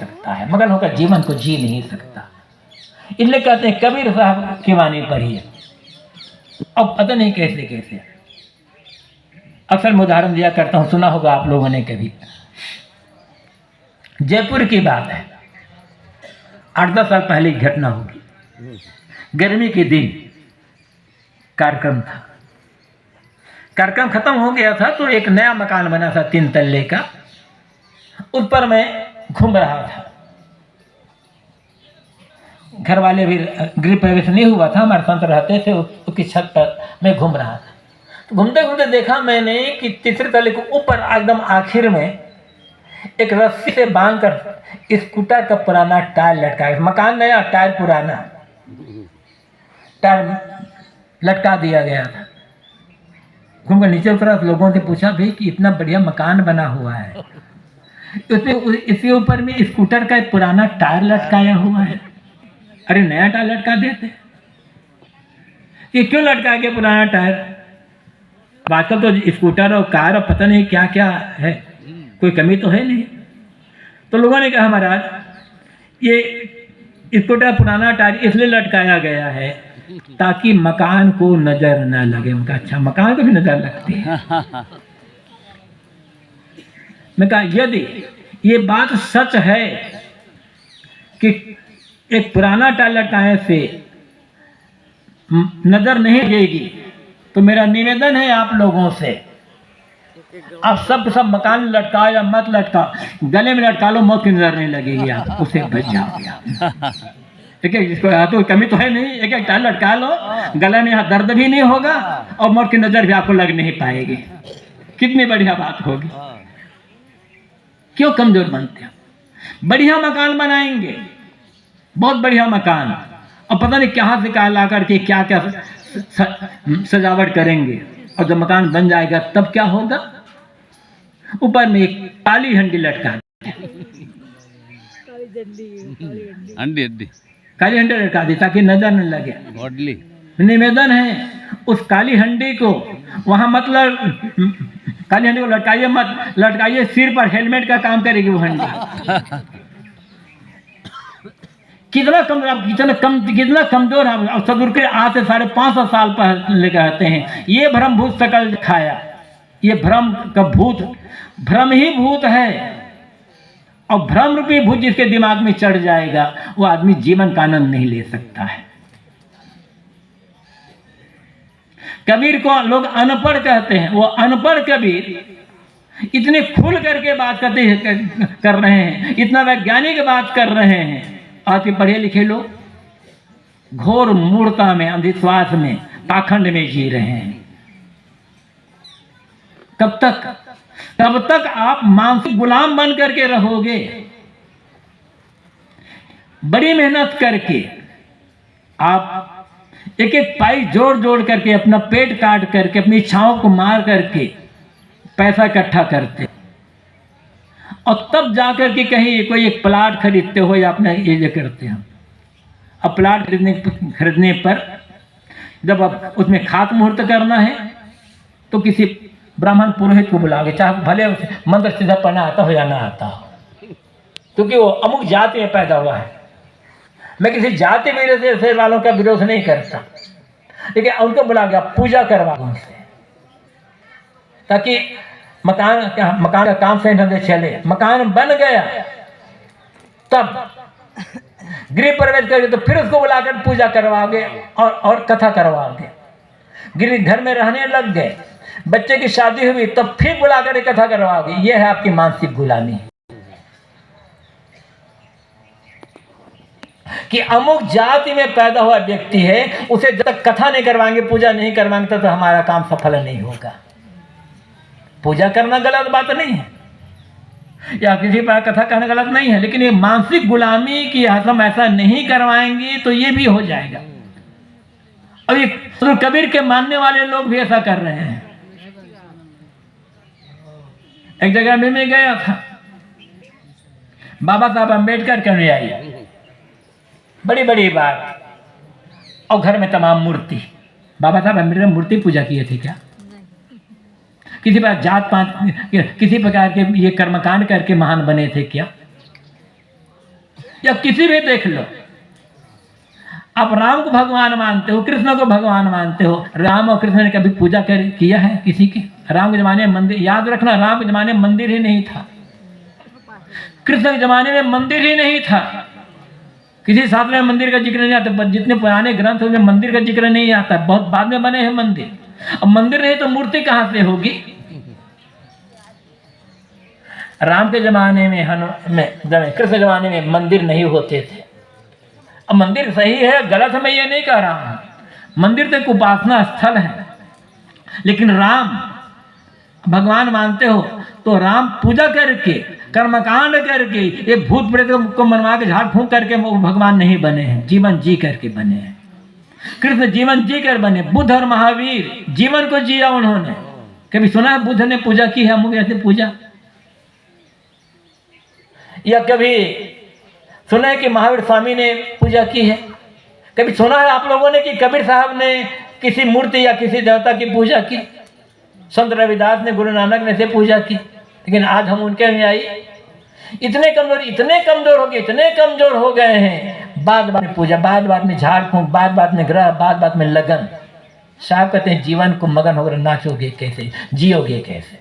सकता है, मगन होकर जीवन को जी नहीं सकता। इसलिए कहते हैं कबीर साहब की वाणी पढ़िए। अब पता नहीं कैसे कैसे, अक्सर मैं उदाहरण दिया करता हूँ, सुना होगा आप लोगों ने कभी। जयपुर की बात है, 8-10 साल पहले की घटना होगी। गर्मी के दिन कार्यक्रम था, कार्यक्रम खत्म हो गया था तो एक नया मकान बना था 3 तल्ले का, उस पर मैं घूम रहा था। घर वाले भी, गृह प्रवेश नहीं हुआ था, हमारे साथ रहते थे, उसकी छत पर मैं घूम रहा था। तो घूमते घूमते देखा मैंने कि तीसरे तल्ले के ऊपर एकदम आखिर में एक रस्सी से बांधकर स्कूटर का पुराना टायर लटका है। मकान नया, टायर पुराना, टायर लटका दिया गया था। घूमकर नीचे उतरा तो लोगों से पूछा भी कि इतना बढ़िया मकान बना हुआ है, इसके ऊपर में स्कूटर का एक पुराना टायर लटकाया हुआ है। अरे नया टायर लटका देते, ये क्यों लटका के पुराना टायर? आजकल तो स्कूटर और कार और पता नहीं क्या क्या है, कोई कमी तो है नहीं। तो लोगों ने कहा महाराज ये स्कूटर पुराना टायर इसलिए लटकाया गया है ताकि मकान को नजर न लगे। मैं कहा अच्छा, मकान को भी नजर लगती है। मैं कहा यदि ये बात सच है कि एक पुराना टायर लटकाने से नजर नहीं लगेगी, तो मेरा निवेदन है आप लोगों से, आप सब मकान लटका या मत लटका, गले में लटका लो, मौत की नजर नहीं लगेगी, आप उसे बच जाओगे आप। ठीक है, इसको यहाँ तो कमी तो है नहीं, एक एक टायर लटका लो, गले में यहाँ दर्द भी नहीं होगा और मौत की नजर भी आपको लग नहीं पाएगी। कितनी बढ़िया बात होगी। क्यों कमजोर बनते हैं? बढ़िया मकान बनाएंगे, बहुत बढ़िया मकान, और पता नहीं कहाँ से कहाँ ला करके क्या क्या सजावट करेंगे, और जब मकान बन जाएगा तब क्या होगा? ऊपर में एक काली हंडी लटका, काली हंडी लटका दी ताकि नजर न लगे। निवेदन है उस काली हंडी को वहां मतलब काली हंडी को लटकाइए मत, लटकाइए सिर पर, हेलमेट का काम करेगी वो हंडी। कितना कमजोर है। सदगुरु के आज से 550 साल पहले कहते हैं ये भ्रम भूत सकल खाया, ये भ्रम का भूत भ्रम ही भूत है, और भ्रम रूपी भूत जिसके दिमाग में चढ़ जाएगा वो आदमी जीवन का आनंद नहीं ले सकता है। कबीर को लोग अनपढ़ कहते हैं, वो अनपढ़ कबीर इतने खुल करके बात कर रहे हैं, इतना वैज्ञानिक बात कर रहे हैं। आज के पढ़े लिखे लोग घोर मूर्खता में, अंधविश्वास में, पाखंड में जी रहे हैं। कब तक आप मानसिक गुलाम बन करके रहोगे? बड़ी मेहनत करके आप एक एक पाई जोड़ करके, अपना पेट काट करके, अपनी इच्छाओं को मार करके पैसा इकट्ठा करते, और तब जाकर के कहीं कोई एक प्लाट खरीदते हो या अपना ये करते हैं। अब प्लाट खरीदने पर जब अब उसमें खात मुहूर्त करना है तो किसी ब्राह्मण पुरोहित को बुलाओगे, चाहे भले मंत्र सीधा पढ़ना आता हो या ना आता हो, क्योंकि वो अमुक जाति में पैदा हुआ है। मैं किसी जाति विरोध से वालों का विरोध नहीं करता, लेकिन उनको बुला गया, पूजा करवा उनसे, ताकि मकान का काम सही ढंग से चले। मकान बन गया, तब गृह प्रवेश करोगे तो फिर उसको बुलाकर पूजा करवाओगे और कथा करवाओगे। गृह घर में रहने लग गए, बच्चे की शादी हुई तब फिर बुलाकर कथा करवाओगे। यह है आपकी मानसिक गुलामी, कि अमुक जाति में पैदा हुआ व्यक्ति है, उसे जब तक कथा नहीं करवाएंगे, पूजा नहीं करवाएंगे, तब तो हमारा काम सफल नहीं होगा। पूजा करना गलत बात नहीं है, या किसी पर कथा कहना गलत नहीं है, लेकिन ये मानसिक गुलामी की हम ऐसा नहीं करवाएंगे तो ये भी हो जाएगा। अब ये तो कबीर के मानने वाले लोग भी ऐसा कर रहे हैं। एक जगह में मैं गया था, बाबा साहब अम्बेडकर के अनुयायी, बड़ी बड़ी बात, और घर में तमाम मूर्ति। बाबा साहब अम्बेडकर मूर्ति पूजा किए थे क्या? किसी पर जात पात, किसी प्रकार के ये कर्मकांड करके महान बने थे क्या? या किसी भी देख लो, आप राम को भगवान मानते हो, कृष्ण को भगवान मानते हो, राम और कृष्ण ने कभी पूजा किया है किसी की? राम के जमाने में मंदिर, याद रखना, राम के जमाने में मंदिर ही नहीं था, कृष्ण के जमाने में मंदिर ही नहीं था, किसी शास्त्र में मंदिर का जिक्र नहीं आता, जितने पुराने ग्रंथ में मंदिर का जिक्र नहीं आता, बहुत बाद में बने हैं मंदिर। अब मंदिर नहीं तो मूर्ति कहां से होगी? राम के जमाने में कृष्ण के जमाने में मंदिर नहीं होते थे। अब मंदिर सही है गलत है मैं ये नहीं कह रहा हूं, मंदिर तो एक उपासना स्थल है, लेकिन राम भगवान मानते हो तो राम पूजा करके, कर्मकांड करके, ये भूत प्रेत को मनवा के झाड़ फूंक करके वो भगवान नहीं बने हैं, जीवन जी करके बने हैं। कृष्ण जीवन जी कर बने, बुद्ध और महावीर जीवन को जिया उन्होंने। कभी सुना है बुद्ध ने पूजा की है? हम ऐसे पूजा, या कभी सुना है कि महावीर स्वामी ने पूजा की है? कभी सुना है आप लोगों ने कि कबीर साहब ने किसी मूर्ति या किसी देवता की पूजा की? संत रविदास ने, गुरु नानक ने से पूजा की, लेकिन आज हम उनके में आई इतने कमजोर हो गए हैं। बाद में पूजा, बाद में झाड़ फूंक, बाद में ग्रह, बाद में लगन। साहब कहते हैं जीवन को मगन होकर नाचोगे कैसे, जियोगे कैसे?